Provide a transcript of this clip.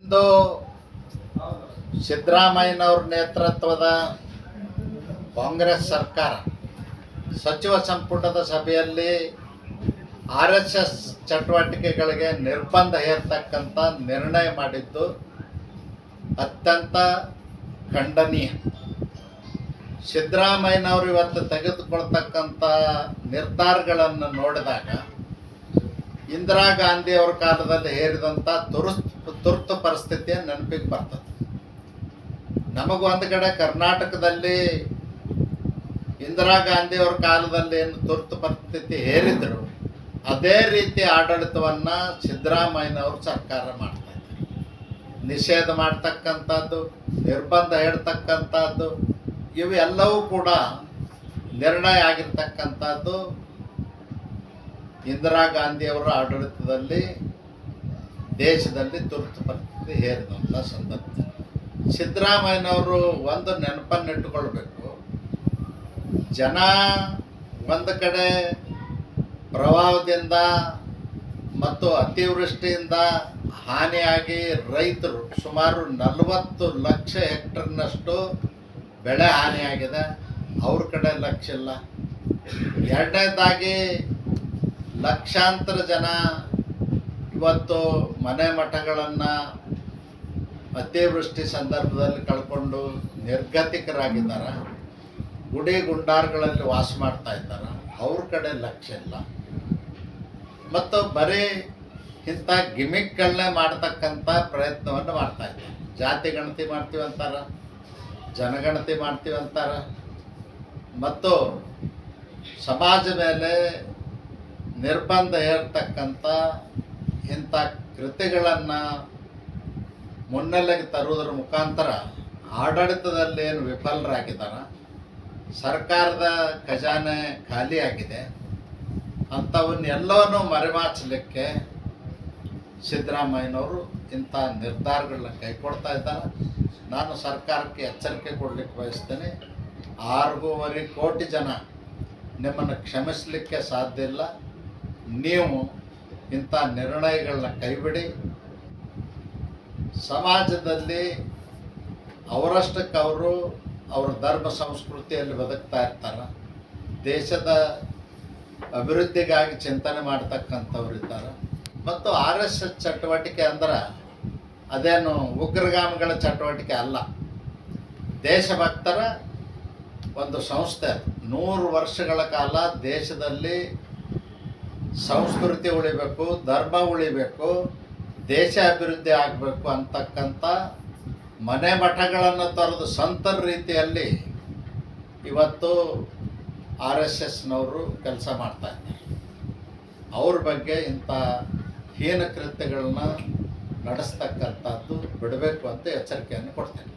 ಇಂದು ಸಿದ್ದರಾಮಯ್ಯನವ್ರ ನೇತೃತ್ವದ ಕಾಂಗ್ರೆಸ್ ಸರ್ಕಾರ ಸಚಿವ ಸಂಪುಟದ ಸಭೆಯಲ್ಲಿ RSS ಚಟುವಟಿಕೆಗಳಿಗೆ ನಿರ್ಬಂಧ ಹೇರ್ತಕ್ಕಂಥ ನಿರ್ಣಯ ಮಾಡಿದ್ದು ಅತ್ಯಂತ ಖಂಡನೀಯ. ಸಿದ್ದರಾಮಯ್ಯನವರು ಇವತ್ತು ತೆಗೆದುಕೊಳ್ತಕ್ಕಂಥ ನಿರ್ಧಾರಗಳನ್ನು ನೋಡಿದಾಗ ಇಂದಿರಾ ಗಾಂಧಿ ಅವರ ಕಾಲದಲ್ಲಿ ಹೇರಿದಂಥ ತುರ್ತು ಪರಿಸ್ಥಿತಿಯ ನೆನಪಿಗೆ ಬರ್ತದೆ. ನಮಗೂ ಒಂದು ಕಡೆ ಕರ್ನಾಟಕದಲ್ಲಿ ಇಂದಿರಾ ಗಾಂಧಿ ಅವ್ರ ಕಾಲದಲ್ಲಿ ಏನು ತುರ್ತು ಪರಿಸ್ಥಿತಿ ಹೇರಿದ್ರು ಅದೇ ರೀತಿ ಆಡಳಿತವನ್ನು ಸಿದ್ದರಾಮಯ್ಯನವರು ಸರ್ಕಾರ ಮಾಡ್ತಾ ಇದ್ದಾರೆ. ನಿಷೇಧ ಮಾಡ್ತಕ್ಕಂಥದ್ದು, ನಿರ್ಬಂಧ ಹೇಳ್ತಕ್ಕಂಥದ್ದು ಇವೆಲ್ಲವೂ ಕೂಡ ನಿರ್ಣಯ ಆಗಿರ್ತಕ್ಕಂಥದ್ದು ಇಂದಿರಾ ಗಾಂಧಿಯವರ ಆಡಳಿತದಲ್ಲಿ ದೇಶದಲ್ಲಿ ತುರ್ತು ಪರಿಸ್ಥಿತಿ ಹೇರಿದಂಥ ಸಂದರ್ಭ. ಸಿದ್ದರಾಮಯ್ಯನವರು ಒಂದು ನೆನಪನ್ನಿಟ್ಟುಕೊಳ್ಬೇಕು, ಜನ ಒಂದು ಕಡೆ ಪ್ರವಾಹದಿಂದ ಮತ್ತು ಅತಿವೃಷ್ಟಿಯಿಂದ ಹಾನಿಯಾಗಿ ರೈತರು ಸುಮಾರು 40 ಲಕ್ಷ ಹೆಕ್ಟರ್ನಷ್ಟು ಬೆಳೆ ಹಾನಿಯಾಗಿದೆ, ಅವ್ರ ಕಡೆ ಲಕ್ಷ್ಯ ಇಲ್ಲ. ಎರಡನೇದಾಗಿ ಲಕ್ಷಾಂತರ ಜನ ಇವತ್ತು ಮನೆ ಮಠಗಳನ್ನು ಅತಿವೃಷ್ಟಿ ಸಂದರ್ಭದಲ್ಲಿ ಕಳ್ಕೊಂಡು ನಿರ್ಗತಿಕರಾಗಿದ್ದಾರೆ, ಗುಡಿ ಗುಂಡಾರ್ಗಳಲ್ಲಿ ವಾಸ ಮಾಡ್ತಾ ಇದ್ದಾರೆ, ಅವ್ರ ಕಡೆ ಲಕ್ಷ್ಯ ಇಲ್ಲ. ಮತ್ತು ಬರೀ ಇಂಥ ಗಿಮಿಕ್ಗಳನ್ನೇ ಮಾಡ್ತಕ್ಕಂಥ ಪ್ರಯತ್ನವನ್ನು ಮಾಡ್ತಾ ಇದ್ದಾರೆ. ಜಾತಿ ಗಣತಿ ಮಾಡ್ತೀವಿ ಅಂತಾರೆ, ಜನಗಣತಿ ಮಾಡ್ತೀವಿ ಅಂತಾರೆ, ಮತ್ತು ಸಮಾಜ ಮೇಲೆ ನಿರ್ಬಂಧ ಹೇರ್ತಕ್ಕಂಥ ಇಂಥ ಕೃತಿಗಳನ್ನು ಮುನ್ನೆಲೆಗೆ ತರುವುದರ ಮುಖಾಂತರ ಆಡಳಿತದಲ್ಲಿ ಏನು ವಿಫಲರಾಗಿದ್ದಾರೆ, ಸರ್ಕಾರದ ಖಜಾನೆ ಖಾಲಿಯಾಗಿದೆ, ಅಂಥವನ್ನೆಲ್ಲವನ್ನೂ ಮರೆಮಾಚಲಿಕ್ಕೆ ಸಿದ್ದರಾಮಯ್ಯನವರು ಇಂಥ ನಿರ್ಧಾರಗಳನ್ನ ಕೈಗೊಳ್ತಾ ಇದ್ದಾರೆ. ನಾನು ಸರ್ಕಾರಕ್ಕೆ ಎಚ್ಚರಿಕೆ ಕೊಡಲಿಕ್ಕೆ ಬಯಸ್ತೇನೆ. 6.5 ಕೋಟಿ ಜನ ನಿಮ್ಮನ್ನು ಕ್ಷಮಿಸಲಿಕ್ಕೆ ಸಾಧ್ಯ ಇಲ್ಲ. ನೀವು ಇಂಥ ನಿರ್ಣಯಗಳನ್ನ ಕೈಬಿಡಿ. ಸಮಾಜದಲ್ಲಿ ಅವರಷ್ಟಕ್ಕೆ ಅವರು ಅವರ ಧರ್ಮ ಸಂಸ್ಕೃತಿಯಲ್ಲಿ ಬದುಕ್ತಾ ಇರ್ತಾರೆ, ದೇಶದ ಅಭಿವೃದ್ಧಿಗಾಗಿ ಚಿಂತನೆ ಮಾಡ್ತಕ್ಕಂಥವ್ರು ಇದ್ದಾರೆ. ಮತ್ತು RSS ಚಟುವಟಿಕೆ ಅಂದ್ರೆ ಅದೇನು ಉಗ್ರಗಾಮಿಗಳ ಚಟುವಟಿಕೆ ಅಲ್ಲ, ದೇಶಭಕ್ತರ ಒಂದು ಸಂಸ್ಥೆ. 100 ವರ್ಷಗಳ ಕಾಲ ದೇಶದಲ್ಲಿ ಸಂಸ್ಕೃತಿ ಉಳಿಬೇಕು, ಧರ್ಮ ಉಳಿಬೇಕು, ದೇಶ ಅಭಿವೃದ್ಧಿ ಆಗಬೇಕು ಅಂತಕ್ಕಂಥ ಮನೆ ಮಠಗಳನ್ನು ತೊರೆದು ಸಂತರ ರೀತಿಯಲ್ಲಿ ಇವತ್ತು RSSನವರು ಕೆಲಸ ಮಾಡ್ತಾ ಇದ್ದಾರೆ. ಅವ್ರ ಬಗ್ಗೆ ಇಂಥ ಹೀನ ಕೃತ್ಯಗಳನ್ನ ನಡೆಸ್ತಕ್ಕಂಥದ್ದು ಬಿಡಬೇಕು ಅಂತ ಎಚ್ಚರಿಕೆಯನ್ನು ಕೊಡ್ತೇನೆ.